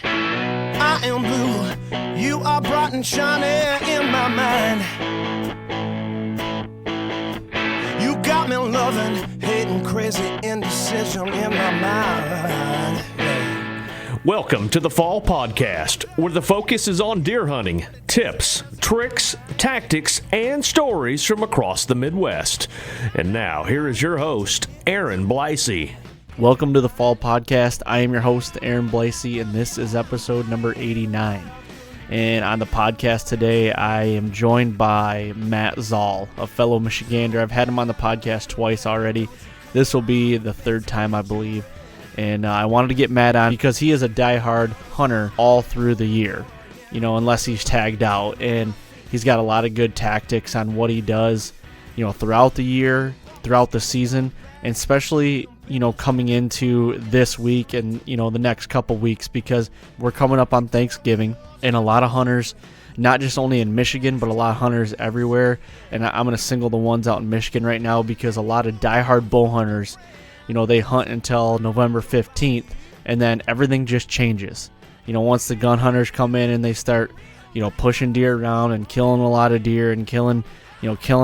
I am blue, you are bright and shiny in my mind. You got me loving, hating, crazy indecision in my mind. Welcome to the Fall Podcast, where the focus is on deer hunting, tips, tricks, tactics, and stories from across the Midwest. And now, here is your host, Aaron Blasey. Welcome to the Fall Podcast. I am your host, Aaron Blasey, and this is episode number 89. And on the podcast today, I am joined by Matt Zahl, a fellow Michigander. I've had him on the podcast twice already. This will be the third time, I believe. And I wanted to get Matt on because he is a diehard hunter all through the year, you know, unless he's tagged out. And he's got a lot of good tactics on what he does, you know, throughout the year, throughout the season, and especially, you know, coming into this week and, you know, the next couple weeks, because we're coming up on Thanksgiving, and a lot of hunters, not just only in Michigan, but a lot of hunters everywhere. And I'm going to single the ones out in Michigan right now because a lot of diehard bow hunters, you know, they hunt until November 15th, and then everything just changes. You know, once the gun hunters come in and they start, you know, pushing deer around and killing a lot of deer and killing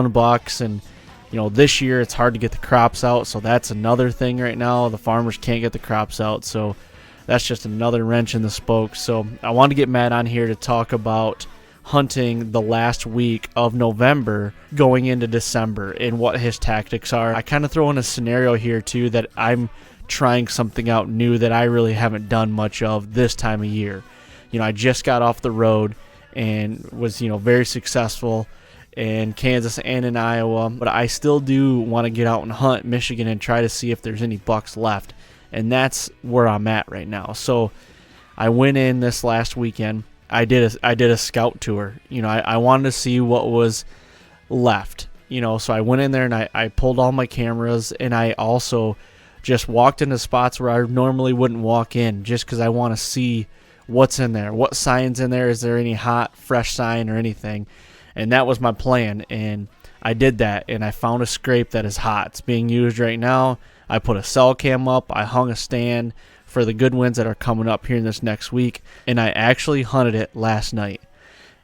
bucks. And, you know, this year it's hard to get the crops out, so that's another thing right now. The farmers can't get the crops out, so that's just another wrench in the spokes. So I wanted to get Matt on here to talk about hunting the last week of November going into December and what his tactics are. I kind of throw in a scenario here too that I'm trying something out new that I really haven't done much of this time of year. You know, I just got off the road and was, you know, very successful in Kansas and in Iowa, but I still do want to get out and hunt Michigan and try to see if there's any bucks left. And that's where I'm at right now. So I went in this last weekend. I did a scout tour. You know, I wanted to see what was left. You know, so I went in there and I pulled all my cameras, and I also just walked into spots where I normally wouldn't walk in, just because I want to see what's in there, what signs in there, is there any hot, fresh sign or anything. And that was my plan, and I did that, and I found a scrape that is hot. It's being used right now. I put a cell cam up. I hung a stand for the good winds that are coming up here in this next week, and I actually hunted it last night.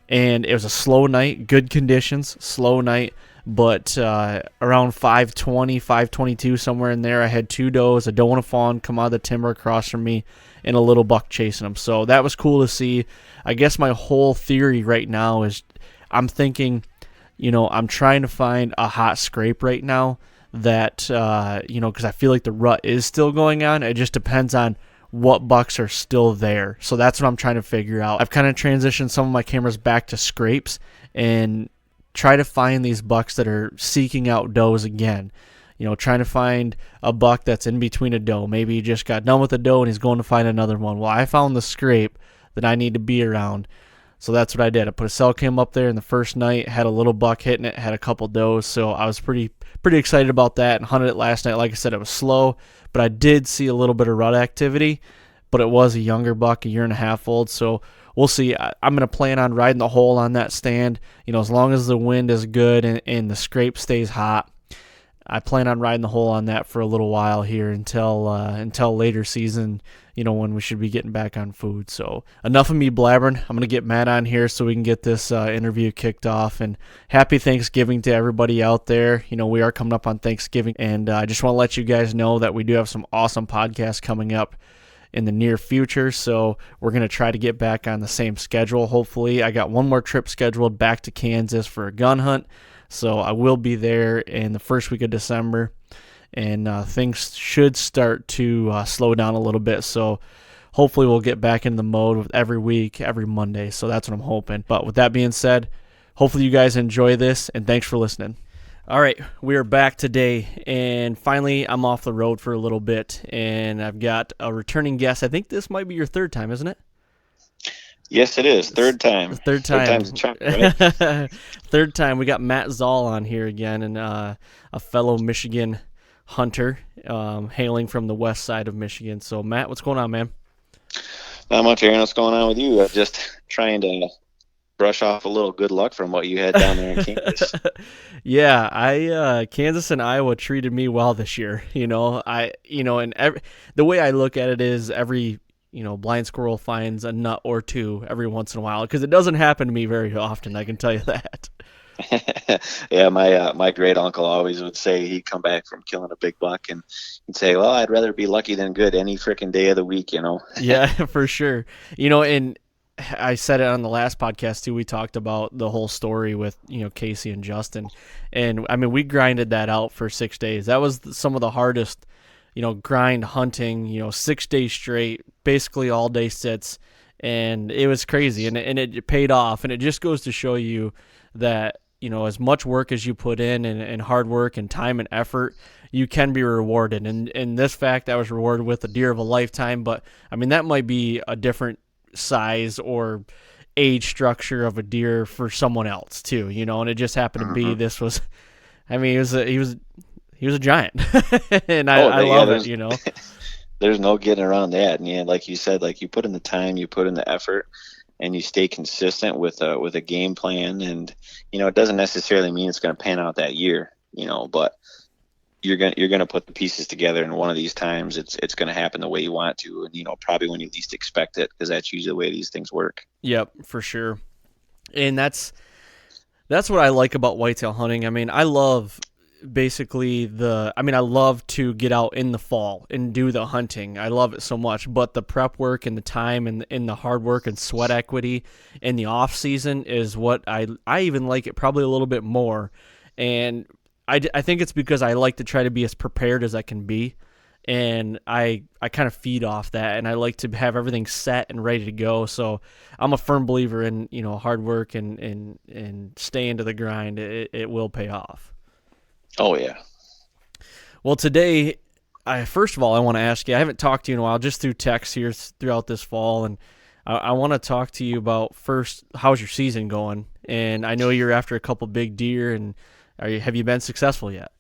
And it was a slow night, good conditions, slow night, but around 5:20, 5:22, somewhere in there, I had two does, a doe and a fawn come out of the timber across from me, and a little buck chasing them. So that was cool to see. I guess my whole theory right now is I'm thinking, you know, I'm trying to find a hot scrape right now that, you know, because I feel like the rut is still going on. It just depends on what bucks are still there. So that's what I'm trying to figure out. I've kind of transitioned some of my cameras back to scrapes and try to find these bucks that are seeking out does again. You know, trying to find a buck that's in between a doe. Maybe he just got done with a doe and he's going to find another one. Well, I found the scrape that I need to be around. So that's what I did. I put a cell cam up there in the first night, had a little buck hitting it, had a couple does. So I was pretty excited about that and hunted it last night. Like I said, it was slow, but I did see a little bit of rut activity, but it was a younger buck, a year and a half old. So we'll see. I'm going to plan on riding the hole on that stand. You know, as long as the wind is good and the scrape stays hot, I plan on riding the hole on that for a little while here until later season, you know, when we should be getting back on food. So enough of me blabbering. I'm going to get Matt on here so we can get this interview kicked off. And happy Thanksgiving to everybody out there. You know, we are coming up on Thanksgiving, and I just want to let you guys know that we do have some awesome podcasts coming up in the near future. So we're going to try to get back on the same schedule. Hopefully, I got one more trip scheduled back to Kansas for a gun hunt. So I will be there in the first week of December, and things should start to slow down a little bit. So hopefully we'll get back into the mode with every week, every Monday. So that's what I'm hoping. But with that being said, hopefully you guys enjoy this, and thanks for listening. All right, we are back today, and finally I'm off the road for a little bit, and I've got a returning guest. I think this might be your third time, isn't it? Yes, it is. Third time. Third time. Third time's a charm, right? Third time. We got Matt Zahl on here again, and a fellow Michigan hunter, hailing from the west side of Michigan. So, Matt, what's going on, man? Not much, Aaron. What's going on with you? I'm just trying to brush off a little good luck from what you had down there in Kansas. Yeah, Kansas and Iowa treated me well this year. The way I look at it is every blind squirrel finds a nut or two every once in a while, because it doesn't happen to me very often, I can tell you that. Yeah, my great uncle always would say he'd come back from killing a big buck and he'd say, "Well, I'd rather be lucky than good any freaking day of the week." Yeah, for sure. And I said it on the last podcast too. We talked about the whole story with Casey and Justin, and I mean we grinded that out for 6 days. That was some of the hardest, grind hunting. 6 days straight, basically all day sits, and it was crazy, and it paid off. And it just goes to show you that as much work as you put in and hard work and time and effort, you can be rewarded. And this fact, I was rewarded with a deer of a lifetime, but I mean that might be a different size or age structure of a deer for someone else too, and it just happened to be this was, I mean, he was a giant, and I love it. There's no getting around that. And yeah, like you said, like you put in the time, you put in the effort, and you stay consistent with a game plan. And it doesn't necessarily mean it's going to pan out that year, but you're gonna put the pieces together, and one of these times it's gonna happen the way you want it to, and probably when you least expect it, because that's usually the way these things work. Yep, for sure. And that's what I like about whitetail hunting. I mean, I love I love to get out in the fall and do the hunting. I love it so much, but the prep work and the time and the hard work and sweat equity in the off season is what I even like it probably a little bit more. And I think it's because I like to try to be as prepared as I can be, and I kind of feed off that, and I like to have everything set and ready to go. So I'm a firm believer in hard work and stay into the grind. It will pay off. Oh yeah. Well, today, first of all, I want to ask you. I haven't talked to you in a while, just through text here throughout this fall, and I want to talk to you about first, how's your season going? And I know you're after a couple big deer, and have you been successful yet?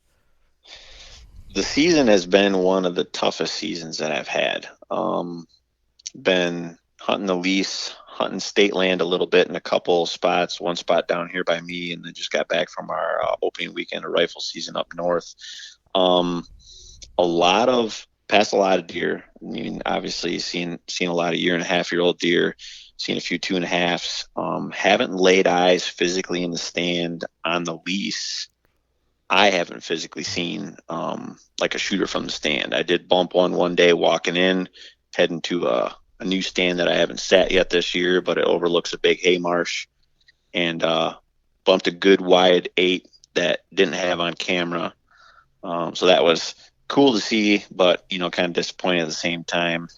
The season has been one of the toughest seasons that I've had. Been hunting the lease, hunting state land a little bit in a couple spots, one spot down here by me, and then just got back from our opening weekend of rifle season up north. Passed a lot of deer. I mean, obviously seen a lot of 1.5-year-old deer, seen a few 2.5s. Haven't laid eyes physically in the stand on the lease. I haven't physically seen like a shooter from the stand. I did bump one day walking in, heading to a new stand that I haven't sat yet this year, but it overlooks a big hay marsh, and bumped a good wide 8 that didn't have on camera. So that was cool to see, but kind of disappointed at the same time.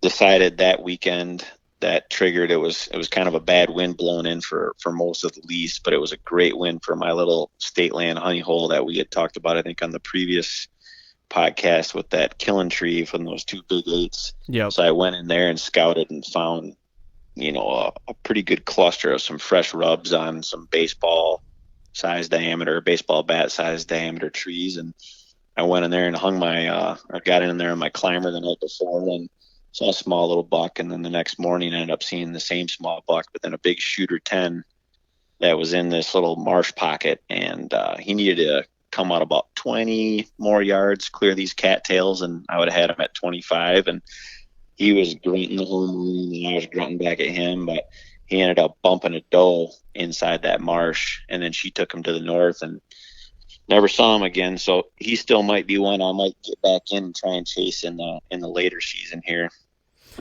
Decided that weekend that triggered, it was kind of a bad wind blowing in for most of the lease, but it was a great wind for my little state land honey hole that we had talked about, I think, on the previous podcast with that killing tree from those 2 big 8s. Yep. So I went in there and scouted and found a pretty good cluster of some fresh rubs on some baseball bat size diameter trees. And I went in there and got in there on my climber the night before and saw a small little buck. And then the next morning I ended up seeing the same small buck, but then a big shooter 10 that was in this little marsh pocket. And he needed to come out about 20 more yards, clear these cattails, and I would have had him at 25. And he was grunting the whole morning, and I was grunting back at him, but he ended up bumping a doe inside that marsh, and then she took him to the north and never saw him again. So he still might be one I might get back in and try and chase in the later season here,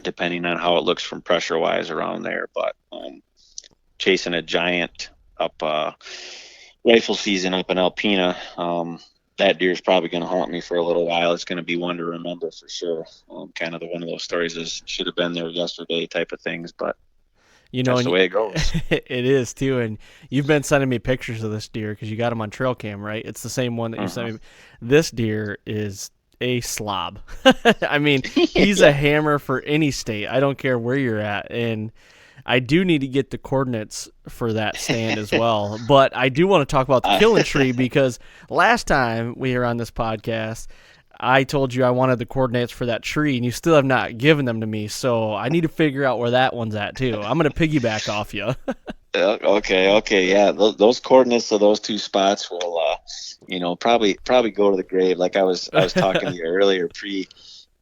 depending on how it looks from pressure wise around there. But chasing a giant up rifle season up in Alpena, that deer is probably going to haunt me for a little while. It's going to be one to remember for sure. Kind of one of those stories is should have been there yesterday type of things, but that's the way it goes. It is too. And you've been sending me pictures of this deer because you got him on trail cam, right? It's the same one that you sent me. This deer is a slob. I mean, he's a hammer for any state. I don't care where you're at. And I do need to get the coordinates for that stand as well. But I do want to talk about the killing tree because last time we were on this podcast, I told you I wanted the coordinates for that tree, and you still have not given them to me. So I need to figure out where that one's at too. I'm going to piggyback off you. Okay. Yeah. Those coordinates of those 2 spots will, probably go to the grave. Like I was talking to you earlier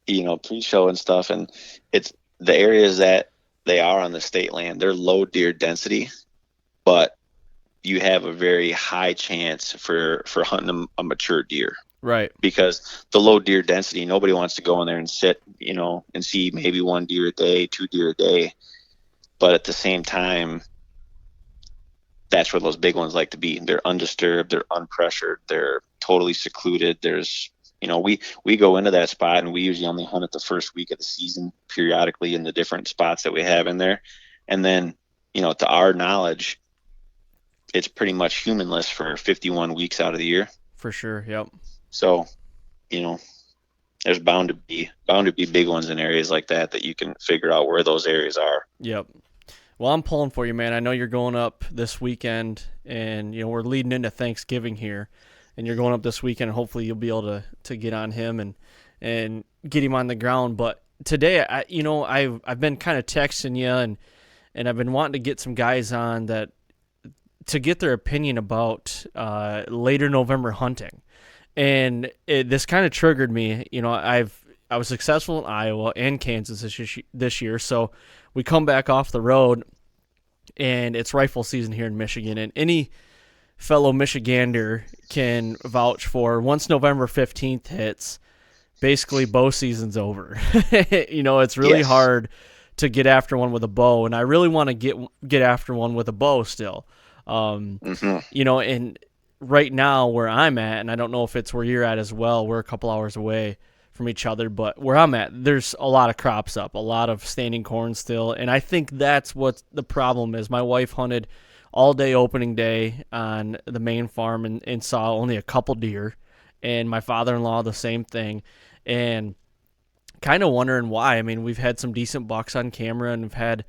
pre-show and stuff. And it's the areas that they are on the state land, they're low deer density, but you have a very high chance for hunting a mature deer. Right. Because the low deer density, nobody wants to go in there and sit, and see maybe 1 deer a day, 2 deer a day. But at the same time, that's where those big ones like to be. They're undisturbed, they're unpressured, they're totally secluded. There's, we go into that spot and we usually only hunt it the first week of the season periodically in the different spots that we have in there. And then, to our knowledge, it's pretty much humanless for 51 weeks out of the year. For sure. Yep. So, there's bound to be big ones in areas like that you can figure out where those areas are. Yep. Well, I'm pulling for you, man. I know you're going up this weekend, and we're leading into Thanksgiving here, and you're going up this weekend. And hopefully, you'll be able to get on him and get him on the ground. But today, I've been kind of texting you, and I've been wanting to get some guys on that to get their opinion about later November hunting. And this kind of triggered me. I was successful in Iowa and Kansas this year, so we come back off the road, and it's rifle season here in Michigan. And any fellow Michigander can vouch for once November 15th hits, basically bow season's over. It's really hard to get after one with a bow, and I really want to get after one with a bow still. And right now where I'm at, and I don't know if it's where you're at as well, we're a couple hours away from each other, but where I'm at, there's a lot of crops up, a lot of standing corn still, and I think that's what the problem is. My wife hunted all day opening day on the main farm and saw only a couple deer, and my father-in-law the same thing, and kind of wondering why. I mean, we've had some decent bucks on camera, and we've had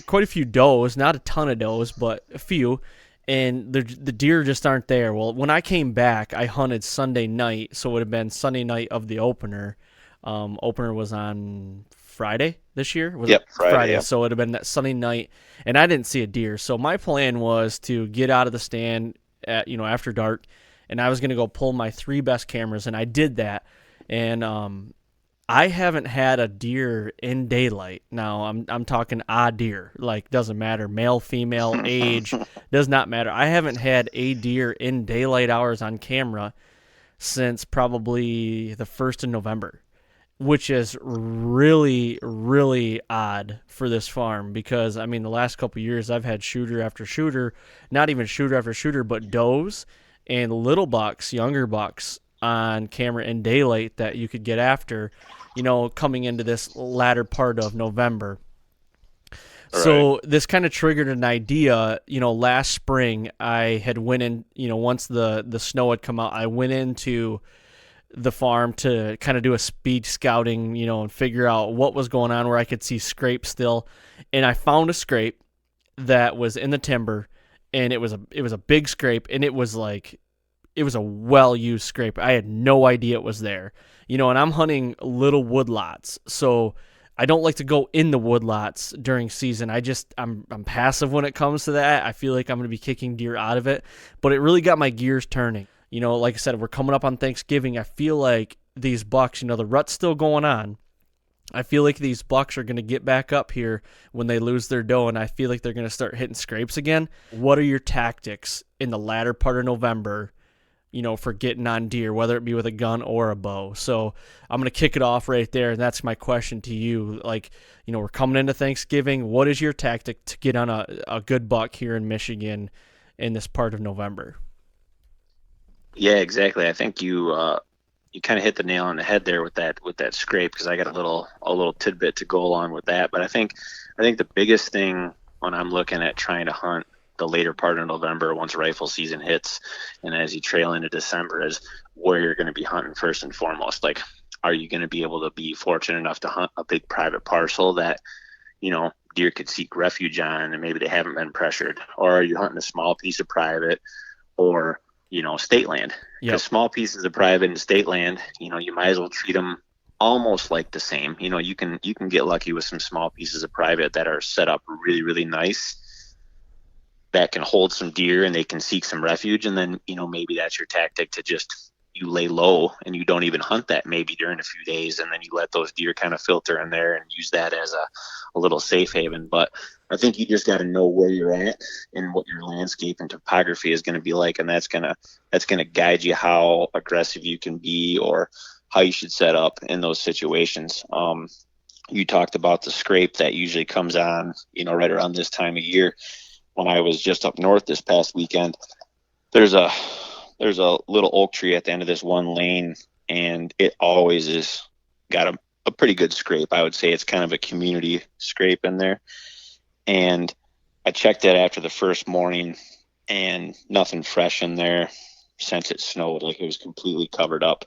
quite a few does, not a ton of does, but a few, and the deer just aren't there. Well, when I came back, I hunted Sunday night, so it would have been Sunday night of the opener. Opener was on Friday this year? Friday. Yeah. So it would have been that Sunday night, and I didn't see a deer. So my plan was to get out of the stand at after dark, and I was going to go pull my 3 best cameras, and I did that. And I haven't had a deer in daylight. Now, I'm talking a deer. Like, doesn't matter. Male, female, age, does not matter. I haven't had a deer in daylight hours on camera since probably the 1st of November, which is really, really odd for this farm because, I mean, the last couple of years I've had shooter after shooter, not even shooter after shooter, but does and little bucks, younger bucks, on camera in daylight that you could get after, coming into this latter part of November. Right. So this kind of triggered an idea, last spring I had went in, once the snow had come out, I went into the farm to kind of do a speed scouting, and figure out what was going on where I could see scrapes still. And I found a scrape that was in the timber, and it was a big scrape, and it was a well-used scrape. I had no idea it was there. And I'm hunting little woodlots, so I don't like to go in the woodlots during season. I'm passive when it comes to that. I feel like I'm going to be kicking deer out of it, but it really got my gears turning. Like I said, we're coming up on Thanksgiving. I feel like these bucks, the rut's still going on. I feel like these bucks are going to get back up here when they lose their doe, and I feel like they're going to start hitting scrapes again. What are your tactics in the latter part of November, for getting on deer, whether it be with a gun or a bow? So I'm going to kick it off right there, and that's my question to you. We're coming into Thanksgiving. What is your tactic to get on a good buck here in Michigan in this part of November? Yeah, exactly. I think you kind of hit the nail on the head there with that scrape, because I got a little tidbit to go along with that. But I think the biggest thing when I'm looking at trying to hunt the later part of November, once rifle season hits, and as you trail into December, is where you're going to be hunting first and foremost. Like, are you going to be able to be fortunate enough to hunt a big private parcel that, deer could seek refuge on and maybe they haven't been pressured? Or are you hunting a small piece of private or, state land? Because small pieces of private and state land, you might as well treat them almost like the same. You can get lucky with some small pieces of private that are set up really, really nice, that can hold some deer and they can seek some refuge. And then, maybe that's your tactic to just you lay low and you don't even hunt that maybe during a few days, and then you let those deer kind of filter in there and use that as a little safe haven. But I think you just got to know where you're at and what your landscape and topography is going to be like, and that's gonna guide you how aggressive you can be or how you should set up in those situations. You talked about the scrape that usually comes on, right around this time of year. When I was just up north this past weekend, there's a little oak tree at the end of this one lane, and it always is got a pretty good scrape. I would say it's kind of a community scrape in there. And I checked it after the first morning, and nothing fresh in there since it snowed. Like, it was completely covered up.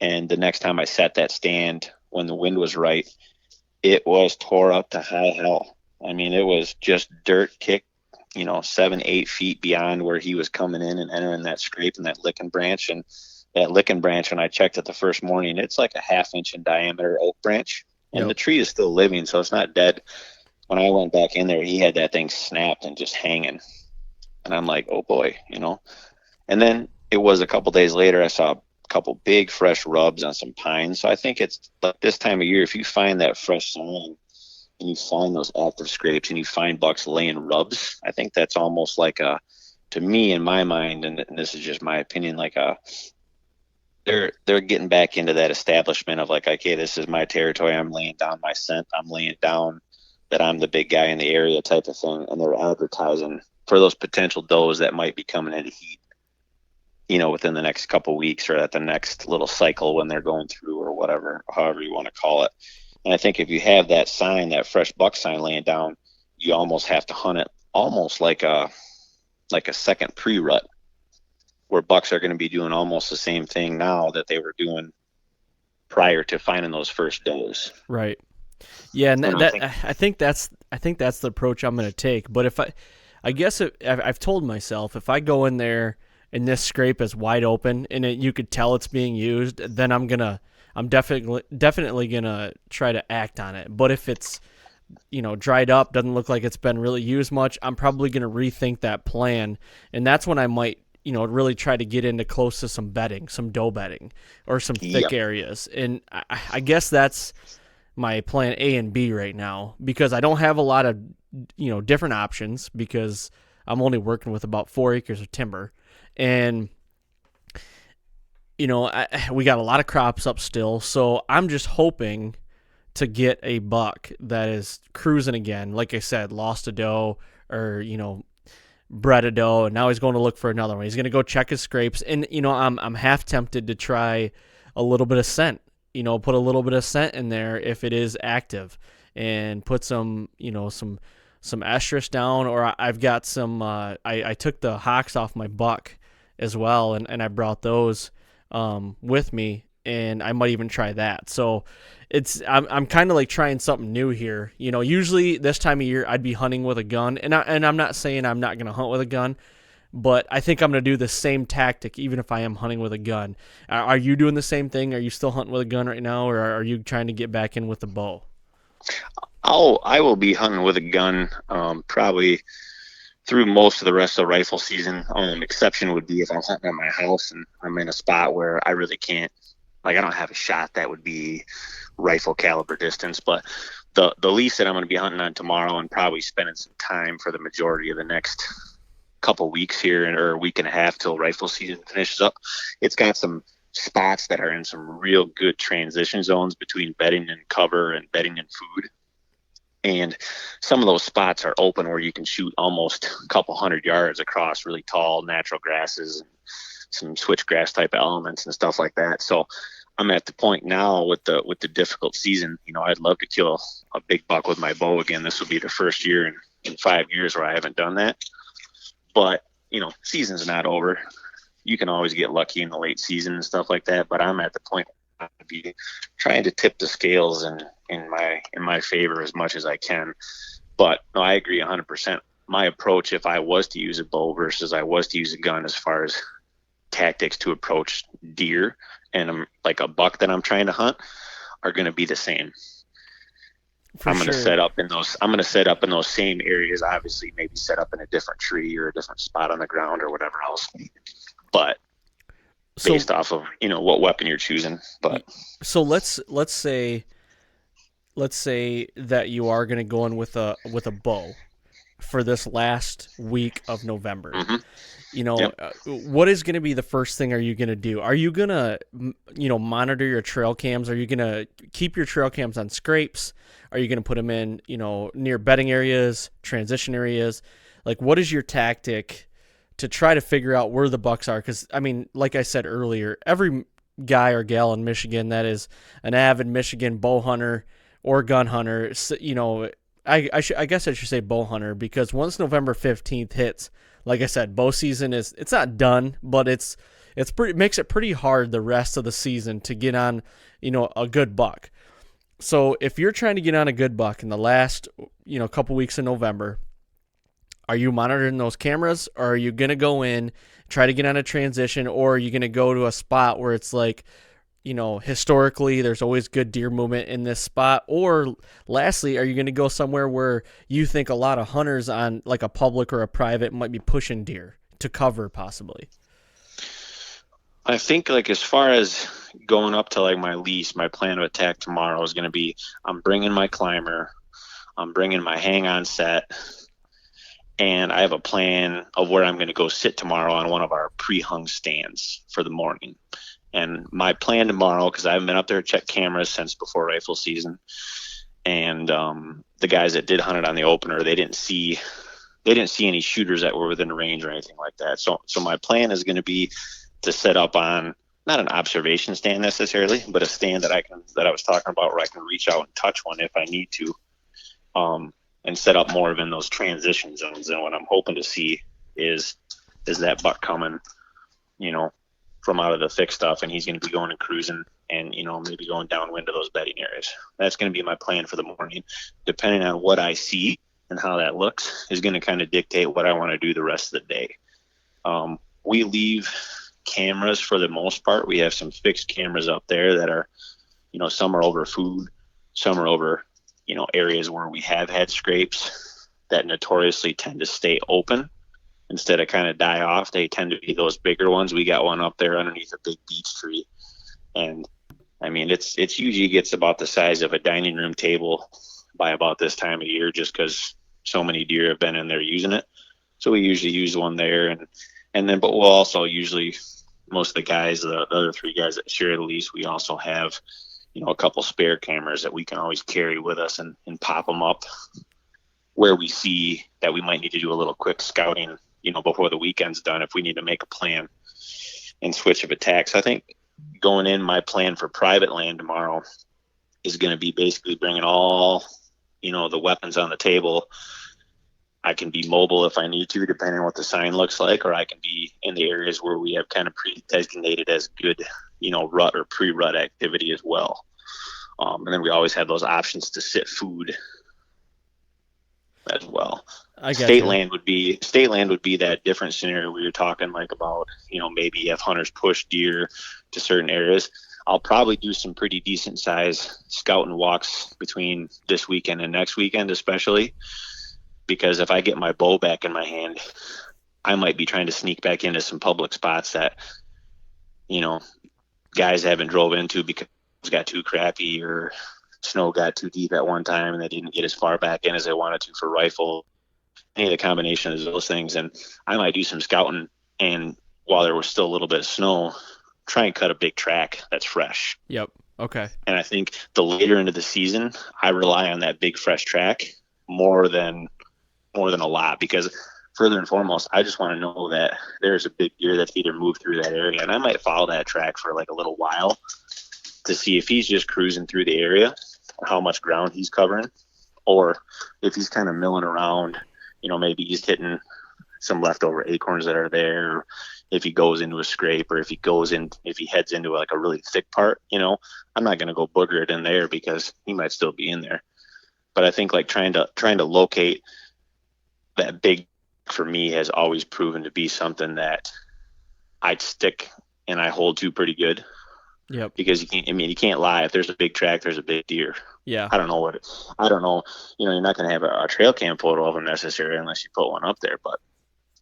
And the next time I set that stand, when the wind was right, it was tore up to high hell. I mean, it was just dirt kicked 7-8 feet beyond where he was coming in and entering that scrape and that licking branch. And that licking branch, when I checked it the first morning, it's like a 1/2 inch in diameter oak branch, and Yep. the tree is still living, so it's not dead. When I went back in there, he had that thing snapped and just hanging, and I'm like, oh boy. And then it was a couple days later, I saw a couple big fresh rubs on some pines. So I think it's like this time of year, if you find that fresh sign and you find those active scrapes and you find bucks laying rubs, I think that's almost like to me, in my mind, and this is just my opinion, like they're getting back into that establishment of like, okay, this is my territory. I'm laying down my scent. I'm laying down that I'm the big guy in the area type of thing. And they're advertising for those potential does that might be coming into heat, within the next couple of weeks or at the next little cycle when they're going through or whatever, however you want to call it. And I think if you have that sign, that fresh buck sign laying down, you almost have to hunt it almost like a second pre-rut, where bucks are going to be doing almost the same thing now that they were doing prior to finding those first does. Right. Yeah, and I think that's the approach I'm going to take. But I've told myself, if I go in there and this scrape is wide open and you could tell it's being used, then I'm definitely gonna try to act on it. But if it's dried up, doesn't look like it's been really used much, I'm probably gonna rethink that plan, and that's when I might really try to get into close to some bedding, some doe bedding, or some thick areas. And I guess that's my plan A and B right now, because I don't have a lot of different options, because I'm only working with about 4 acres of timber. And, we got a lot of crops up still, so I'm just hoping to get a buck that is cruising again. Like I said, lost a doe or, bred a doe, and now he's going to look for another one. He's going to go check his scrapes. And, I'm half tempted to try a little bit of scent, put a little bit of scent in there if it is active, and put some estrus down, or I've got some, I took the hocks off my buck as well, and I brought those with me, and I might even try that. So I'm kind of like trying something new here. Usually this time of year I'd be hunting with a gun, and I'm not saying I'm not going to hunt with a gun, but I think I'm going to do the same tactic even if I am hunting with a gun. Are you doing the same thing? Are you still hunting with a gun right now, or are you trying to get back in with the bow? I will be hunting with a gun probably through most of the rest of the rifle season. Exception would be if I'm hunting at my house and I'm in a spot where I really can't, like, I don't have a shot that would be rifle caliber distance. But the lease that I'm going to be hunting on tomorrow, and probably spending some time for the majority of the next couple weeks here, or a week and a half till rifle season finishes up, it's got some spots that are in some real good transition zones between bedding and cover and bedding and food. And some of those spots are open where you can shoot almost a couple 100 yards across really tall natural grasses and some switchgrass type elements and stuff like that. So I'm at the point now with the difficult season, I'd love to kill a big buck with my bow again. This will be the first year in 5 years where I haven't done that. But, season's not over. You can always get lucky in the late season and stuff like that. But I'm at the point where I'd be trying to tip the scales in my favor as much as I can. But no, I agree 100%. My approach, if I was to use a bow versus I was to use a gun, as far as tactics to approach deer and like a buck that I'm trying to hunt, are going to be the same. I'm going to set up in those same areas. Obviously, maybe set up in a different tree or a different spot on the ground or whatever else. But based off of, what weapon you're choosing. But so let's say that you are going to go in with a bow for this last week of November. mhm. Yep. What is going to be the first thing are you going to do? Are you going to, monitor your trail cams? Are you going to keep your trail cams on scrapes? Are you going to put them in, near bedding areas, transition areas? Like, what is your tactic to try to figure out where the bucks are? Because, like I said earlier, every guy or gal in Michigan that is an avid Michigan bow hunter or gun hunter, I guess I should say bow hunter, because once November 15th hits, like I said, bow season it's not done, but it makes it pretty hard the rest of the season to get on, a good buck. So if you're trying to get on a good buck in the last, couple weeks in November, are you monitoring those cameras, or are you going to go in, try to get on a transition, or are you going to go to a spot where it's like, historically there's always good deer movement in this spot? Or lastly, are you going to go somewhere where you think a lot of hunters on like a public or a private might be pushing deer to cover possibly? I think, like, as far as going up to like my lease, my plan of attack tomorrow is going to be, I'm bringing my climber, I'm bringing my hang on set, and I have a plan of where I'm going to go sit tomorrow on one of our pre-hung stands for the morning. And my plan tomorrow, because I haven't been up there to check cameras since before rifle season, and the guys that did hunt it on the opener, they didn't see any shooters that were within range or anything like that. So my plan is going to be to set up on not an observation stand necessarily, but a stand that I was talking about, where I can reach out and touch one if I need to, and set up more of in those transition zones. And what I'm hoping to see is that buck coming, from out of the thick stuff, and he's going to be going and cruising and, maybe going downwind to those bedding areas. That's going to be my plan for the morning. Depending on what I see and how that looks is going to kind of dictate what I want to do the rest of the day. We leave cameras for the most part. We have some fixed cameras up there that are, some are over food, some are over, areas where we have had scrapes that notoriously tend to stay open instead of kind of die off. They tend to be those bigger ones. We got one up there underneath a big beech tree, and it's usually gets about the size of a dining room table by about this time of year, just because so many deer have been in there using it. So we usually use one there, but we'll also usually, most of the guys, the other three guys that share the lease, we also have, a couple spare cameras that we can always carry with us and pop them up where we see that we might need to do a little quick scouting, before the weekend's done, if we need to make a plan and switch of attacks. I think going in, my plan for private land tomorrow is going to be basically bringing all, the weapons on the table. I can be mobile if I need to, depending on what the sign looks like, or I can be in the areas where we have kind of pre-designated as good, rut or pre-rut activity as well. And then we always have those options to sit food as well. State land would be that different scenario where you're talking like about, maybe if hunters push deer to certain areas. I'll probably do some pretty decent size scouting walks between this weekend and next weekend, especially because if I get my bow back in my hand, I might be trying to sneak back into some public spots that, guys haven't drove into because it got too crappy or snow got too deep at one time and they didn't get as far back in as they wanted to for rifle. Any of the combination of those things. And I might do some scouting, and while there was still a little bit of snow, try and cut a big track that's fresh. Yep. Okay. And I think the later into the season, I rely on that big fresh track more than a lot, because further and foremost, I just want to know that there's a big deer that's either moved through that area, and I might follow that track for like a little while to see if he's just cruising through the area, how much ground he's covering, or if he's kind of milling around, maybe he's hitting some leftover acorns that are there, or if he goes into a scrape, or if he heads into like a really thick part, I'm not going to go booger it in there because he might still be in there. But I think like trying to locate that big, for me, has always proven to be something that I'd stick and I hold to pretty good. Yep. Because you can't lie. If there's a big track, there's a big deer. Yeah. I don't know. You're not going to have a trail cam photo of them necessarily unless you put one up there. But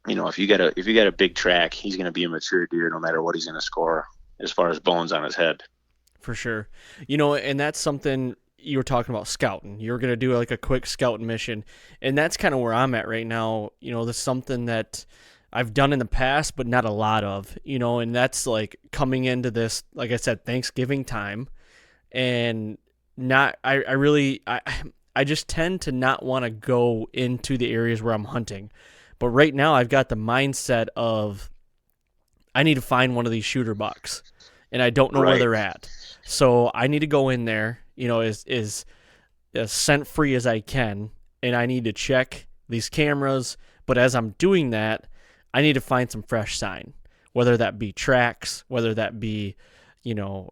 if you got a big track, he's going to be a mature deer no matter what he's going to score as far as bones on his head. For sure. And that's something you were talking about scouting. You're going to do like a quick scouting mission. And that's kind of where I'm at right now. That's something that I've done in the past, but not a lot of, and that's like coming into this, like I said, Thanksgiving time. And I just tend to not want to go into the areas where I'm hunting. But right now I've got the mindset of I need to find one of these shooter bucks, and I don't know where they're at. So I need to go in there, as scent free as I can, and I need to check these cameras. But as I'm doing that, I need to find some fresh sign, whether that be tracks, whether that be,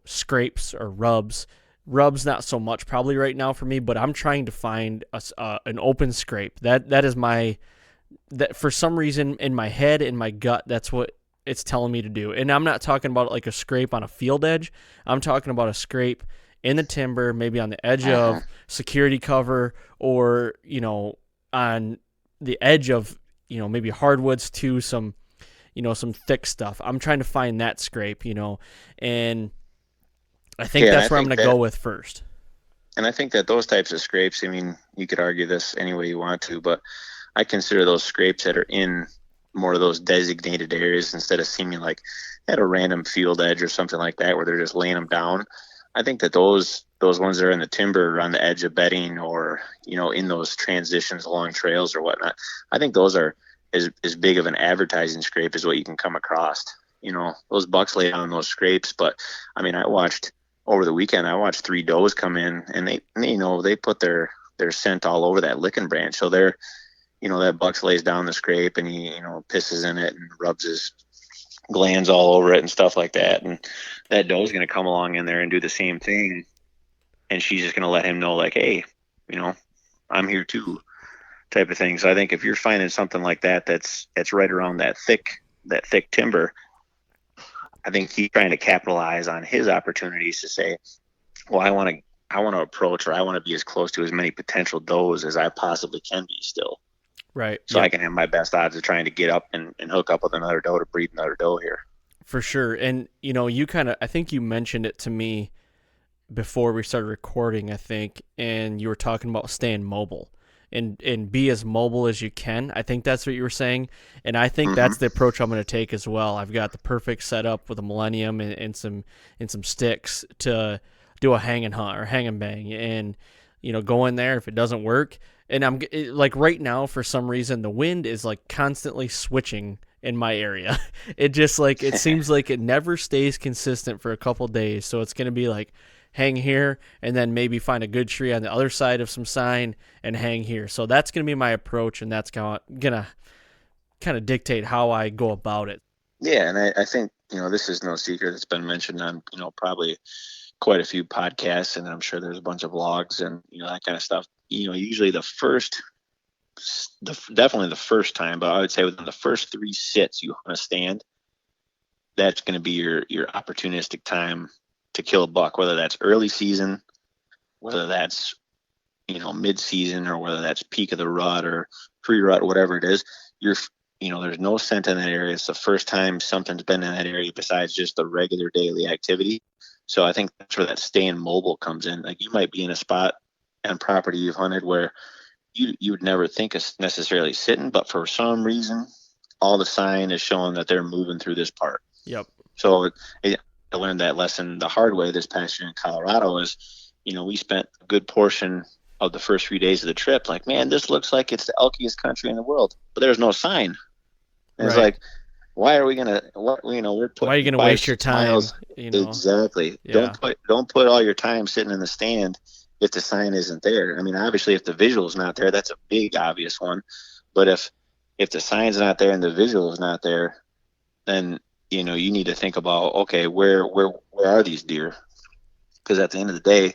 scrapes or rubs. Rubs not so much probably right now for me, but I'm trying to find an open scrape. That is that for some reason in my head, in my gut, that's what it's telling me to do. And I'm not talking about like a scrape on a field edge. I'm talking about a scrape in the timber, maybe on the edge of security cover, or, on the edge of, maybe hardwoods to some thick stuff. I'm trying to find that scrape, and I think that's where I'm going to go with first. And I think that those types of scrapes, I mean, you could argue this any way you want to, but I consider those scrapes that are in more of those designated areas instead of seeming like at a random field edge or something like that where they're just laying them down. I think that those ones that are in the timber or on the edge of bedding or, in those transitions along trails or whatnot, I think those are as big of an advertising scrape as what you can come across. Those bucks lay down those scrapes. But, I mean, over the weekend, I watched 3 does come in, and they put their scent all over that licking branch. So they're, that buck lays down the scrape and he, pisses in it and rubs his glands all over it and stuff like that. And that doe is going to come along in there and do the same thing. And she's just going to let him know, like, hey, I'm here too, type of thing. So I think if you're finding something like that, that's right around that thick timber, I think he's trying to capitalize on his opportunities to say, well, I want to approach, or I want to be as close to as many potential does as I possibly can be still. Right. So I can have my best odds of trying to get up and hook up with another doe to breed another doe here. For sure. And, I think you mentioned it to me before we started recording, I think, and you were talking about staying mobile and be as mobile as you can. I think that's what you were saying. And I think that's the approach I'm going to take as well. I've got the perfect setup with a Millennium and some sticks to do a hang and hunt or hang and bang, and, go in there. If it doesn't work, and like right now, for some reason, the wind is like constantly switching in my area. It just like, it seems like it never stays consistent for a couple days. So it's going to be like hang here and then maybe find a good tree on the other side of some sign and hang here. So that's going to be my approach, and that's going to kind of dictate how I go about it. Yeah. And I think, this is no secret. It's been mentioned on, probably quite a few podcasts, and I'm sure there's a bunch of vlogs and, that kind of stuff. Usually definitely the first time, but I would say within the first 3 sits you want to stand, that's going to be your opportunistic time to kill a buck, whether that's early season, whether that's, mid-season, or whether that's peak of the rut or pre-rut, whatever it is. There's no scent in that area. It's the first time something's been in that area besides just the regular daily activity. So I think that's where that staying mobile comes in. Like, you might be in a spot on property you've hunted where you would never think of necessarily sitting, but for some reason, all the sign is showing that they're moving through this part. Yep. So I learned that lesson the hard way this past year in Colorado. Is, we spent a good portion of the first few days of the trip like, man, this looks like it's the elkiest country in the world, but there's no sign. And It's like, why are we gonna? We're putting, why are you gonna waste your time? Miles, Exactly. Yeah. Don't put all your time sitting in the stand if the sign isn't there. I mean, obviously, if the visual is not there, that's a big obvious one. But if the sign's not there and the visual is not there, then you need to think about, okay, where are these deer? Because at the end of the day,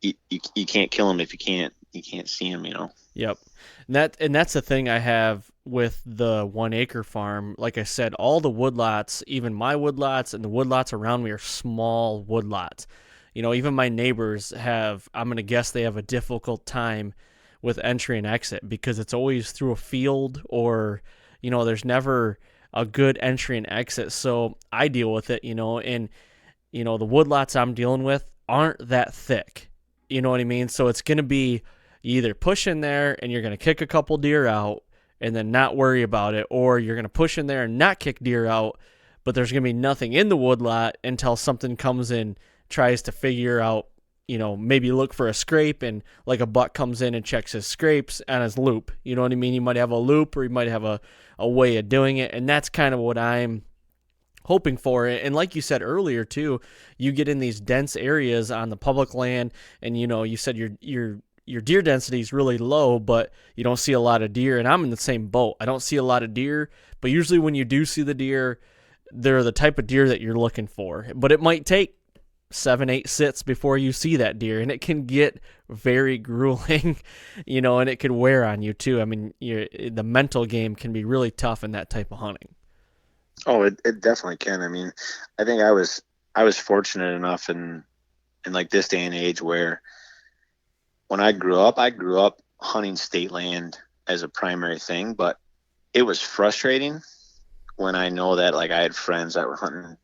you can't kill them if you can't see them. Yep. And that's the thing I have with the 1 acre farm. Like I said, all the woodlots, even my woodlots and the woodlots around me, are small woodlots. Even my neighbors I'm going to guess they have a difficult time with entry and exit because it's always through a field or, there's never a good entry and exit. So I deal with it, and, the woodlots I'm dealing with aren't that thick. You know what I mean? So it's going to be you either push in there and you're going to kick a couple deer out and then not worry about it, or you're going to push in there and not kick deer out, but there's going to be nothing in the woodlot until something comes in, tries to figure out, maybe look for a scrape, and like a buck comes in and checks his scrapes on his loop. You know what I mean? You might have a loop, or you might have a way of doing it, and that's kind of what I'm hoping for. And like you said earlier too, you get in these dense areas on the public land, and you said your deer density is really low, but you don't see a lot of deer. And I'm in the same boat. I don't see a lot of deer, but usually when you do see the deer, they're the type of deer that you're looking for. But it might take 7-8 sits before you see that deer, and it can get very grueling, and it could wear on you too. I mean, the mental game can be really tough in that type of hunting. Oh, it definitely can. I mean, I think I was fortunate enough in like this day and age where when I grew up hunting state land as a primary thing, but it was frustrating when I know that like I had friends that were hunting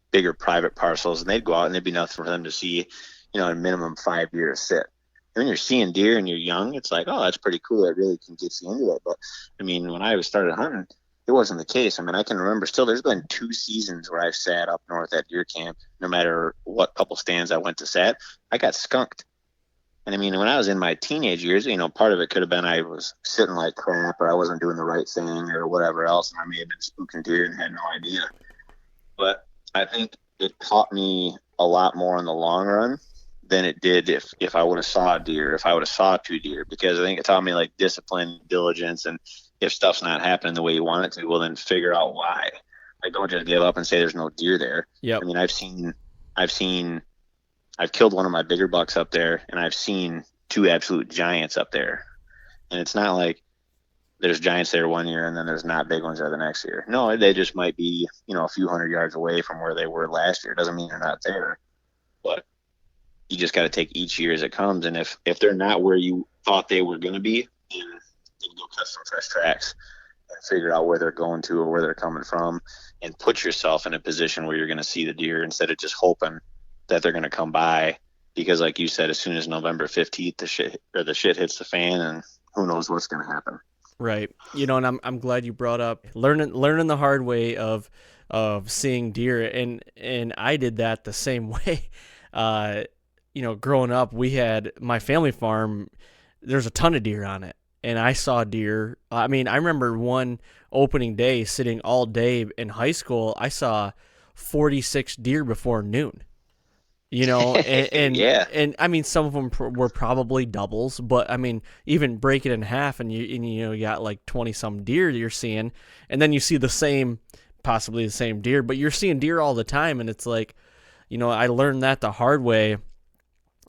bigger private parcels, and they'd go out and there'd be nothing for them to see, a minimum 5 year sit. And when you're seeing deer and you're young, it's like, oh, that's pretty cool. It really can get you into it. But I mean, when I started hunting, it wasn't the case. I mean, I can remember still there's been 2 seasons where I've sat up north at deer camp. No matter what couple stands I went to sat, I got skunked. And I mean, when I was in my teenage years, part of it could have been I was sitting like crap, or I wasn't doing the right thing, or whatever else, and I may have been spooking deer and had no idea. But I think it taught me a lot more in the long run than it did if I would have saw a deer, if I would have saw 2 deer, because I think it taught me like discipline, diligence, and if stuff's not happening the way you want it to, well, then figure out why. Like, don't just give up and say there's no deer there. Yep. I mean, I've killed one of my bigger bucks up there, and I've seen 2 absolute giants up there. And it's not like there's giants there one year and then there's not big ones there the next year. No, they just might be, a few hundred yards away from where they were last year. It doesn't mean they're not there. But you just got to take each year as it comes. And if they're not where you thought they were going to be, then go cut some fresh tracks and figure out where they're going to or where they're coming from, and put yourself in a position where you're going to see the deer instead of just hoping that they're going to come by. Because like you said, as soon as November 15th, the shit hits the fan, and who knows what's going to happen. Right. And I'm glad you brought up learning the hard way of seeing deer, and I did that the same way. Growing up, we had my family farm, there's a ton of deer on it, and I saw deer. I mean, I remember one opening day sitting all day in high school, I saw 46 deer before noon. And yeah. And I mean, some of them were probably doubles, but I mean, even break it in half, and you got like 20 some deer you're seeing, and then you see possibly the same deer, but you're seeing deer all the time, and it's like, I learned that the hard way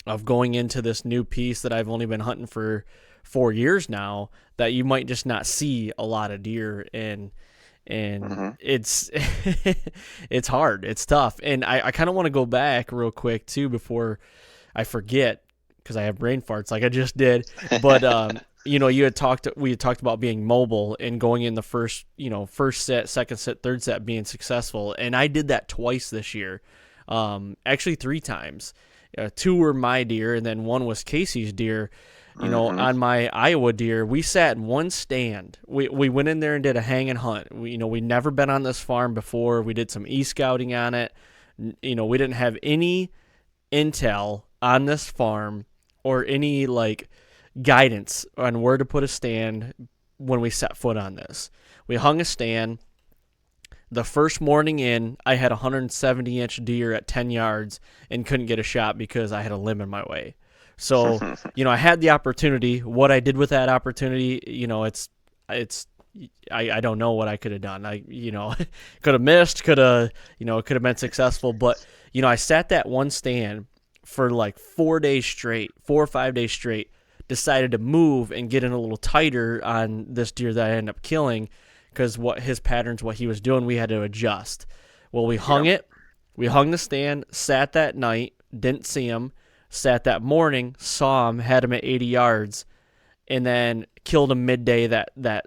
of going into this new piece that I've only been hunting for 4 years now, that you might just not see a lot of deer, and it's it's hard, it's tough. And I kind of want to go back real quick too before I forget, because I have brain farts like I just did. But we had talked about being mobile and going in the first set, second set, third set, being successful, and I did that twice this year. Actually 3 times. 2 were my deer, and then 1 was Casey's deer. On my Iowa deer, we sat in one stand. We went in there and did a hang and hunt. We'd never been on this farm before. We did some e-scouting on it. We didn't have any intel on this farm or any guidance on where to put a stand when we set foot on this. We hung a stand. The first morning in, I had a 170-inch deer at 10 yards and couldn't get a shot because I had a limb in my way. So, I had the opportunity. What I did with that opportunity, I don't know what I could have done. I could have missed, could have been successful. But, I sat that one stand for 4 days straight, 4 or 5 days straight, decided to move and get in a little tighter on this deer that I ended up killing, because what his patterns, what he was doing, we had to adjust. Well, we hung it. We hung the stand, sat that night, didn't see him. Sat that morning, saw him, had him at 80 yards, and then killed him midday that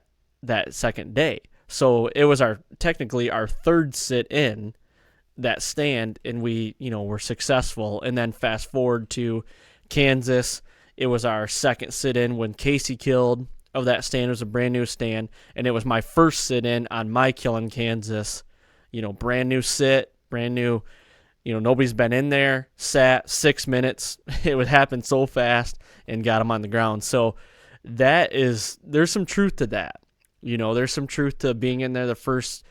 second day. So it was technically our third sit in that stand, and we, were successful. And then fast forward to Kansas, it was our second sit in when Casey killed of that stand. It was a brand new stand, and it was my first sit in on my kill in Kansas. Brand new sit, brand new. Nobody's been in there, sat 6 minutes. It would happen so fast and got him on the ground. So there's some truth to that. There's some truth to being in there the first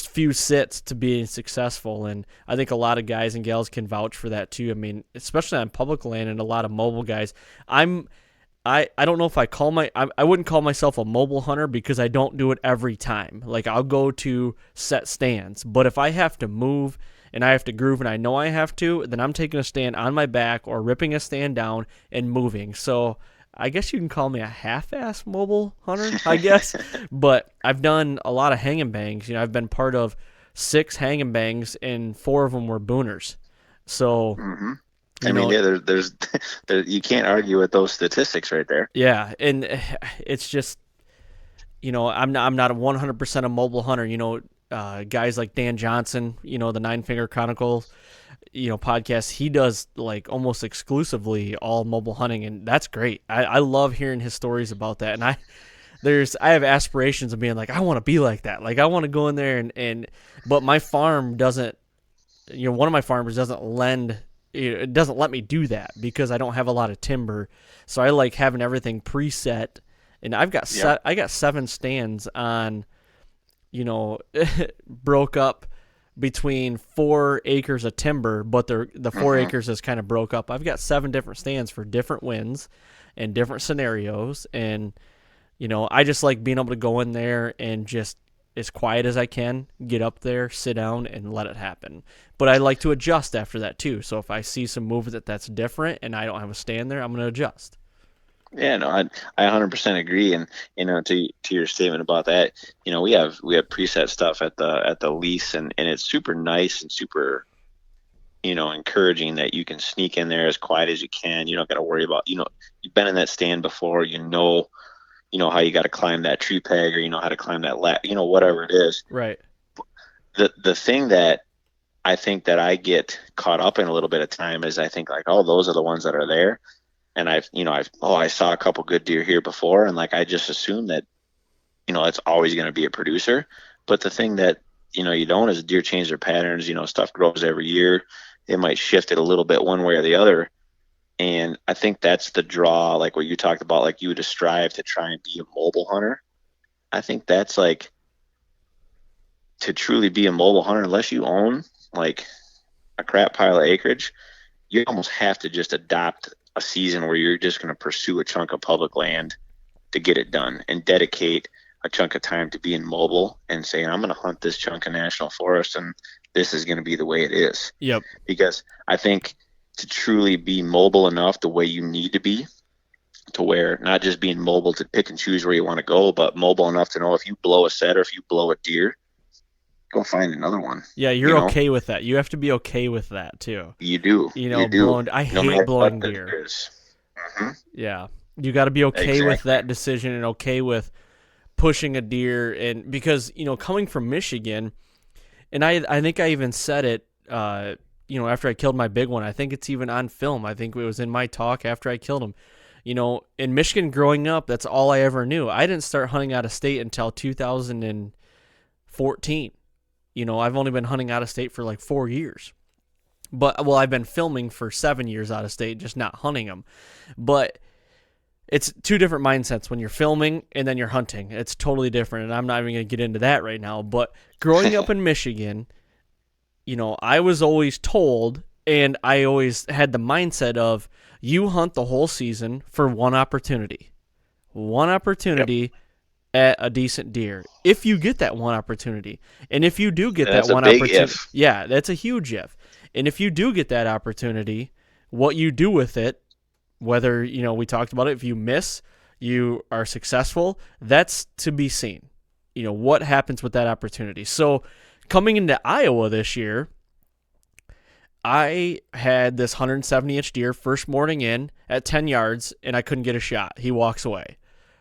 few sits to being successful. And I think a lot of guys and gals can vouch for that too. I mean, especially on public land and a lot of mobile guys. I don't know if I wouldn't call myself a mobile hunter because I don't do it every time. Like, I'll go to set stands, but if I have to move and I have to groove and I know I have to, then I'm taking a stand on my back or ripping a stand down and moving. So I guess you can call me a half-ass mobile hunter, I guess. But I've done a lot of hang and bangs. I've been part of 6 hang and bangs, and 4 of them were booners. So, there's you can't argue with those statistics right there. Yeah, and it's just, I'm not a 100% a mobile hunter. Guys like Dan Johnson, the Nine Finger Chronicles, podcast, he does like almost exclusively all mobile hunting, and that's great. I love hearing his stories about that, and I have aspirations of being like, I want to be like that. Like, I want to go in there but my farm doesn't, one of my farmers doesn't it doesn't let me do that because I don't have a lot of timber. So I like having everything preset, and I've got I got 7 stands on, broke up between 4 acres of timber, but the 4 acres is kind of broke up. I've got 7 different stands for different winds and different scenarios. And, I just like being able to go in there and just as quiet as I can, get up there, sit down, and let it happen. But I like to adjust after that too. So if I see some movement that's different and I don't have a stand there, I'm going to adjust. Yeah, no, I 100% agree. And to your statement about that, we have preset stuff at the lease, and it's super nice and super, encouraging that you can sneak in there as quiet as you can. You don't got to worry about, you've been in that stand before, how you got to climb that tree peg, or how to climb that lat, whatever it is. Right. The thing that I think that I get caught up in a little bit of time is I think like, oh, those are the ones that are there. And I saw a couple good deer here before, and like I just assume that, it's always going to be a producer. But the thing that you don't is deer change their patterns. Stuff grows every year. They might shift it a little bit one way or the other. And I think that's the draw, like what you talked about, like you would strive to try and be a mobile hunter. I think that's like to truly be a mobile hunter, unless you own like a crap pile of acreage, you almost have to just adopt a season where you're just going to pursue a chunk of public land to get it done and dedicate a chunk of time to being mobile and saying, I'm going to hunt this chunk of national forest, and this is going to be the way it is. Yep. Because I think to truly be mobile enough the way you need to be, to where not just being mobile to pick and choose where you want to go, but mobile enough to know if you blow a set or if you blow a deer, go find another one. Yeah, you're okay with that. You have to be okay with that too. You do. You do. I hate blowing deer. Mm-hmm. Yeah, you got to be okay with that decision and okay with pushing a deer. And because coming from Michigan, and I think I even said it. After I killed my big one, I think it's even on film. I think it was in my talk after I killed him. In Michigan growing up, that's all I ever knew. I didn't start hunting out of state until 2014. I've only been hunting out of state for like 4 years. I've been filming for 7 years out of state, just not hunting them. But it's 2 different mindsets when you're filming and then you're hunting. It's totally different, and I'm not even going to get into that right now. But growing up in Michigan, I was always told, and I always had the mindset of, you hunt the whole season for one opportunity. Yep. At a decent deer, if you get that one opportunity. And if you do get that one opportunity, yeah, that's a huge if. And if you do get that opportunity, what you do with it, whether, we talked about it, if you miss, you are successful, that's to be seen. What happens with that opportunity. So coming into Iowa this year, I had this 170-inch deer first morning in at 10 yards, and I couldn't get a shot. He walks away.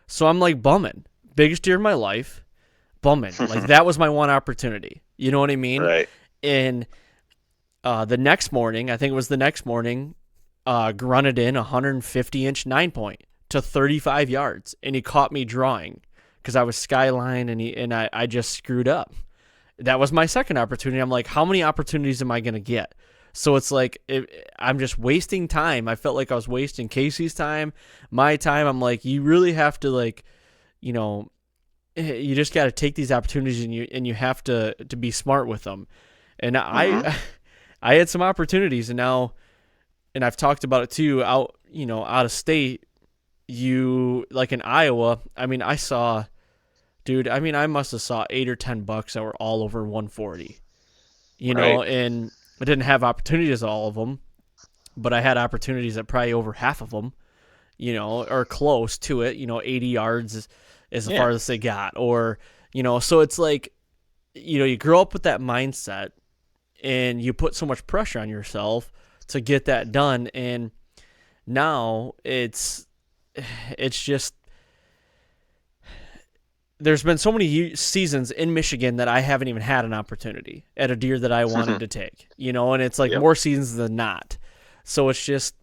So I'm like bumming. Biggest deer in my life, bumming. Like, that was my one opportunity. You know what I mean? Right. And the next morning, I think it was the next morning, grunted in 150-inch 9-point to 35 yards, and he caught me drawing because I was skyline, and I just screwed up. That was my second opportunity. I'm like, how many opportunities am I going to get? So it's like, I'm just wasting time. I felt like I was wasting Casey's time, my time. I'm like, you really have to, like, you know, you just got to take these opportunities, and you have to be smart with them. And I had some opportunities, and now, and I've talked about it too, out of state, like in Iowa, I mean, I must have saw 8 or 10 bucks that were all over 140, and I didn't have opportunities at all of them, but I had opportunities at probably over half of them, or close to it, 80 yards as far as they got, or, so it's like, you grow up with that mindset and you put so much pressure on yourself to get that done. And now it's just, there's been so many seasons in Michigan that I haven't even had an opportunity at a deer that I wanted to take, and it's like more seasons than not. So it's just,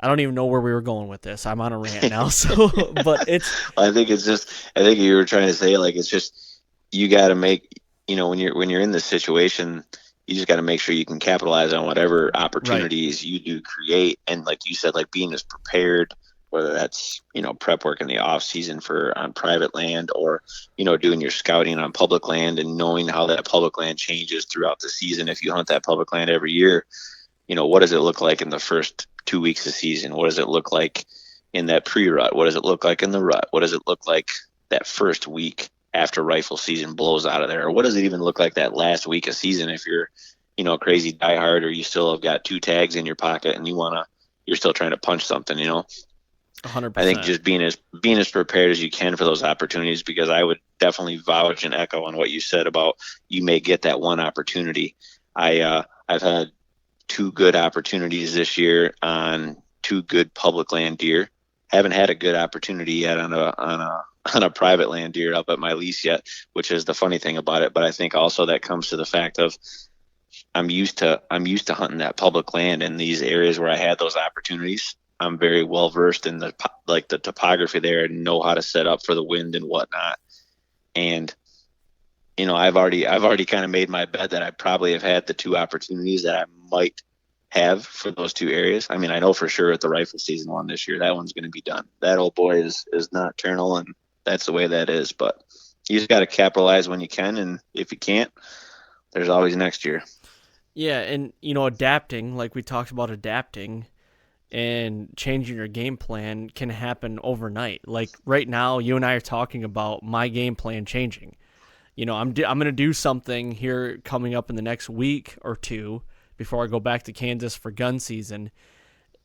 I don't even know where we were going with this. I'm on a rant now. So, but I think you were trying to say, like, it's just, you got to make, when you're in this situation, you just got to make sure you can capitalize on whatever opportunities you do create. And like you said, like, being as prepared, whether that's, prep work in the off season on private land, or, doing your scouting on public land and knowing how that public land changes throughout the season. If you hunt that public land every year, what does it look like in the first 2 weeks of season? What does it look like in that pre-rut? What does it look like in the rut? What does it look like that first week after rifle season blows out of there? Or what does it even look like that last week of season if you're, crazy diehard, or you still have got 2 tags in your pocket and you're still trying to punch something, 100%. I think just being as prepared as you can for those opportunities, because I would definitely vouch and echo on what you said about, you may get that one opportunity. I've had 2 good opportunities this year on 2 good public land deer. Haven't had a good opportunity yet on a private land deer up at my lease yet, which is the funny thing about it. But I think also that comes to the fact of, I'm used to hunting that public land in these areas where I had those opportunities. I'm very well versed in the topography there and know how to set up for the wind and whatnot. And, I've already kind of made my bet that I probably have had the 2 opportunities that I might have for those 2 areas. I mean, I know for sure at the rifle season one this year, that one's going to be done. That old boy is nocturnal, and that's the way that is. But you just got to capitalize when you can. And if you can't, there's always next year. Yeah. And, adapting, like we talked about, adapting and changing your game plan can happen overnight. Like right now, you and I are talking about my game plan changing. I'm going to do something here coming up in the next week or 2 before I go back to Kansas for gun season.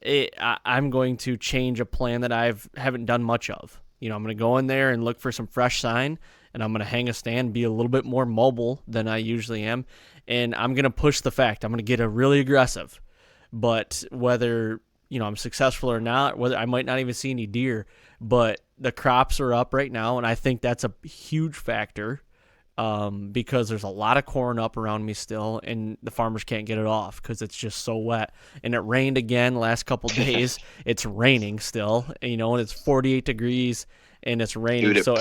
I'm going to change a plan that haven't done much of. I'm going to go in there and look for some fresh sign, and I'm going to hang a stand, be a little bit more mobile than I usually am, and I'm going to push the fact. I'm going to get really aggressive. But whether I'm successful or not, whether I might not even see any deer, but the crops are up right now, and I think that's a huge factor. Because there's a lot of corn up around me still, and the farmers can't get it off because it's just so wet. And it rained again last couple days. It's raining still, and it's 48 degrees and it's raining. Dude, so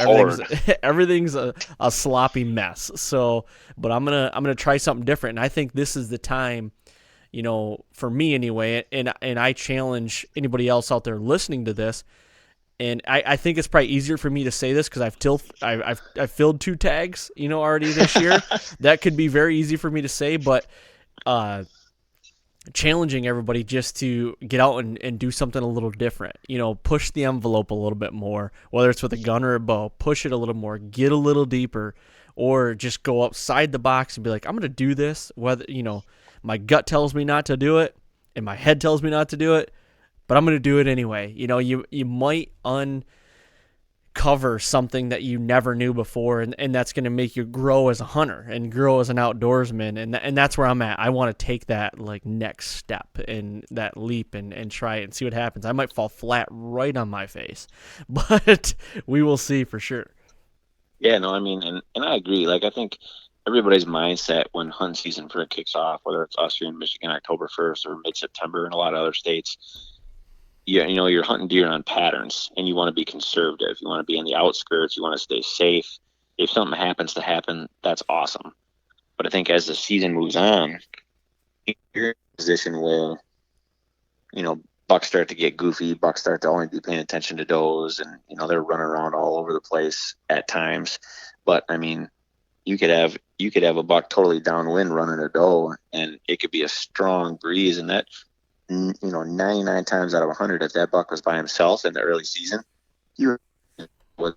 everything's a sloppy mess. So, but I'm gonna try something different, and I think this is the time, for me anyway. And I challenge anybody else out there listening to this. And I think it's probably easier for me to say this because I've filled 2 tags, already this year. That could be very easy for me to say, but challenging everybody just to get out and do something a little different. Push the envelope a little bit more, whether it's with a gun or a bow. Push it a little more, get a little deeper, or just go outside the box and be like, I'm going to do this. Whether my gut tells me not to do it, and my head tells me not to do it, but I'm going to do it anyway. You might uncover something that you never knew before, and that's going to make you grow as a hunter and grow as an outdoorsman. And that's where I'm at. I want to take that next step and that leap and try it and see what happens. I might fall flat right on my face, but we will see for sure. Yeah, no, I mean, and I agree. Like, I think everybody's mindset when hunt season for it kicks off, whether it's us here in Michigan, October 1st or mid-September in a lot of other states, you're hunting deer on patterns and you want to be conservative. You want to be in the outskirts. You want to stay safe. If something happens to happen, that's awesome. But I think as the season moves on, you're in a position where, bucks start to get goofy. Bucks start to only be paying attention to does, and they're running around all over the place at times. But I mean, you could have a buck totally downwind running a doe, and it could be a strong breeze, and that 99 times out of 100, if that buck was by himself in the early season, he was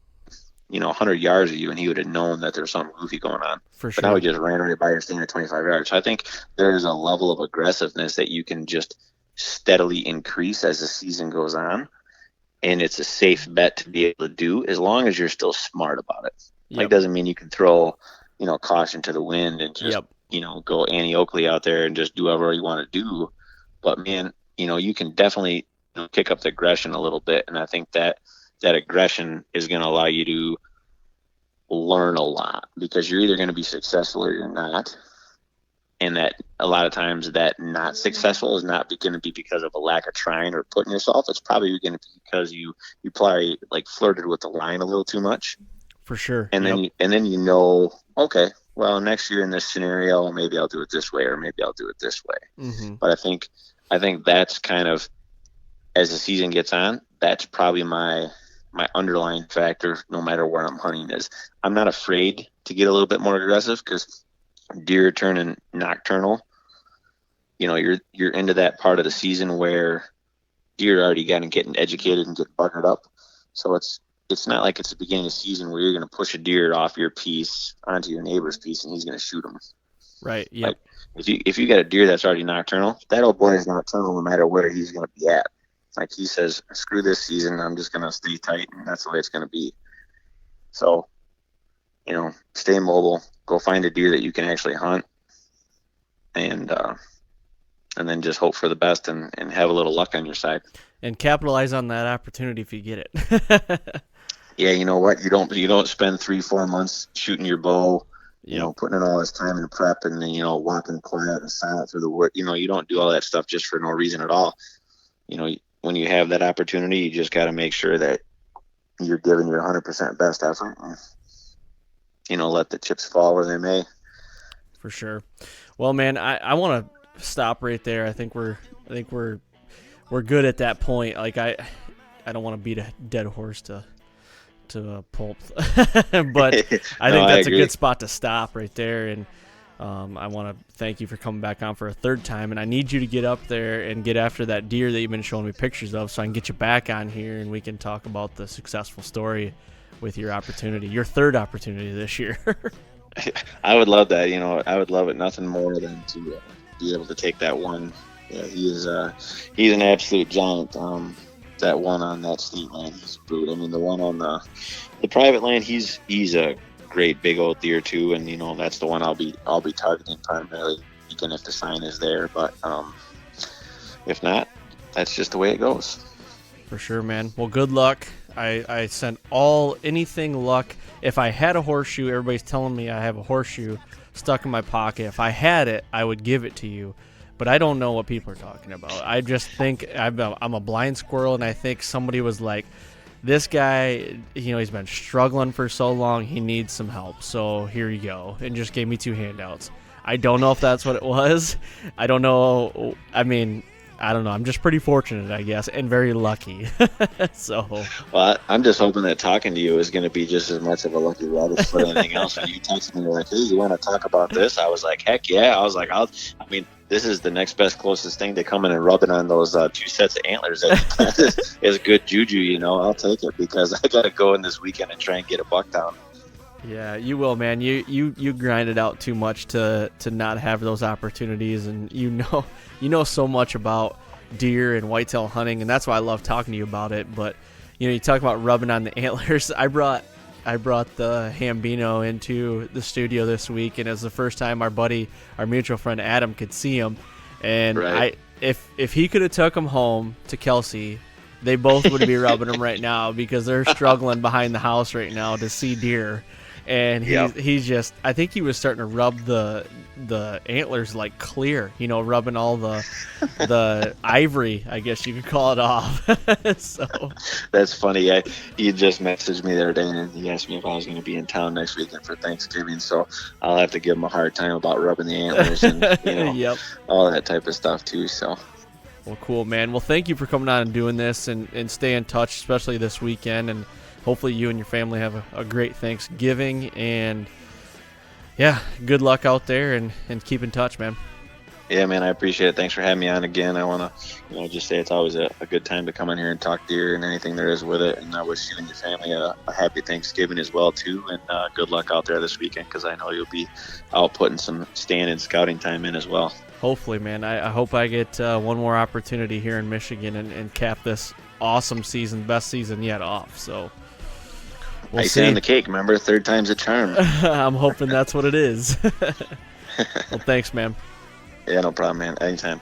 100 yards of you, and he would have known that there's something goofy going on. For But now sure. he just ran right by your stand at 25 yards. So I think there's a level of aggressiveness that you can just steadily increase as the season goes on, and it's a safe bet to be able to do as long as you're still smart about it. Like, Yep. doesn't mean you can throw caution to the wind and just Yep. go Annie Oakley out there and just do whatever you want to do. But man, you can definitely kick up the aggression a little bit, and I think that aggression is going to allow you to learn a lot, because you're either going to be successful or you're not. And that a lot of times that not successful is not going to be because of a lack of trying or putting yourself. It's probably going to be because you probably like flirted with the line a little too much. For sure. And Yep. then okay, well, next year in this scenario, maybe I'll do it this way, or maybe I'll do it this way. Mm-hmm. But I think that's kind of, as the season gets on, that's probably my underlying factor, no matter where I'm hunting, is I'm not afraid to get a little bit more aggressive, because deer turning nocturnal, you're into that part of the season where deer already getting educated and getting buttered up. So it's not like it's the beginning of the season where you're going to push a deer off your piece onto your neighbor's piece and he's going to shoot him. Right. Yep. Like, if you got a deer that's already nocturnal, that old boy is nocturnal no matter where he's going to be at. Like, he says, screw this season, I'm just going to stay tight, and that's the way it's going to be. So, stay mobile, go find a deer that you can actually hunt, and then just hope for the best and have a little luck on your side. And capitalize on that opportunity if you get it. Yeah, you know what? You don't spend 3-4 months shooting your bow, Yep. putting in all this time in prep, and then walking quiet and silent through the wood. You don't do all that stuff just for no reason at all. When you have that opportunity, you just got to make sure that you're giving your 100% best effort, and let the chips fall where they may. For sure. Well, man, I want to stop right there. I think we're good at that point. Like, I don't want to beat a dead horse to a pulp, but I think that's a good spot to stop right there. And I want to thank you for coming back on for a third time. And I need you to get up there and get after that deer that you've been showing me pictures of, so I can get you back on here and we can talk about the successful story with your third opportunity this year. I would love that. I would love it nothing more than to be able to take that one. Yeah, he's an absolute giant. That one on that state land, he's a brute. I mean, the one on the private land, he's a great big old deer too, and that's the one I'll be targeting primarily, even if the sign is there. But if not, that's just the way it goes. For sure, man. Well, good luck. I sent anything luck. If I had a horseshoe, everybody's telling me I have a horseshoe stuck in my pocket. If I had it, I would give it to you. But I don't know what people are talking about. I just think I'm a blind squirrel, and I think somebody was like, this guy, he's been struggling for so long, he needs some help. So here you go, and just gave me 2 handouts. I don't know if that's what it was. I don't know. I mean, I don't know. I'm just pretty fortunate, I guess, and very lucky. So. Well, I'm just hoping that talking to you is going to be just as much of a lucky rabbit for anything else. When you texted me like, hey, you want to talk about this? I was like, heck yeah. I was like, this is the next best closest thing to coming and rubbing on those 2 sets of antlers. That is good juju, I'll take it, because I got to go in this weekend and try and get a buck down. Yeah, you will, man. You grind it out too much to not have those opportunities, and you know so much about deer and whitetail hunting, and that's why I love talking to you about it. But you talk about rubbing on the antlers. I brought the Hambino into the studio this week, and it was the first time our mutual friend Adam, could see him. And right. If he could have took him home to Kelsey, they both would be rubbing him right now, because they're struggling behind the house right now to see deer. and he's just, I think he was starting to rub the antlers like clear, rubbing all the ivory, I guess you could call it, off. So that's funny. He just messaged me the other day and he asked me if I was going to be in town next weekend for Thanksgiving, so I'll have to give him a hard time about rubbing the antlers and yep. all that type of stuff too. So well, cool, man. Well, thank you for coming on and doing this, and stay in touch, especially this weekend, and hopefully you and your family have a great Thanksgiving, and yeah, good luck out there, and keep in touch, man. Yeah, man, I appreciate it. Thanks for having me on again. I want to just say it's always a good time to come in here and talk deer and anything there is with it, and I wish you and your family a happy Thanksgiving as well too, and good luck out there this weekend, because I know you'll be out putting some stand and scouting time in as well. Hopefully, man. I hope I get one more opportunity here in Michigan and cap this awesome season, best season yet, off. So we'll see. Icing on the cake, remember? Third time's a charm. I'm hoping that's what it is. Well, thanks, man. Yeah, no problem, man. Anytime.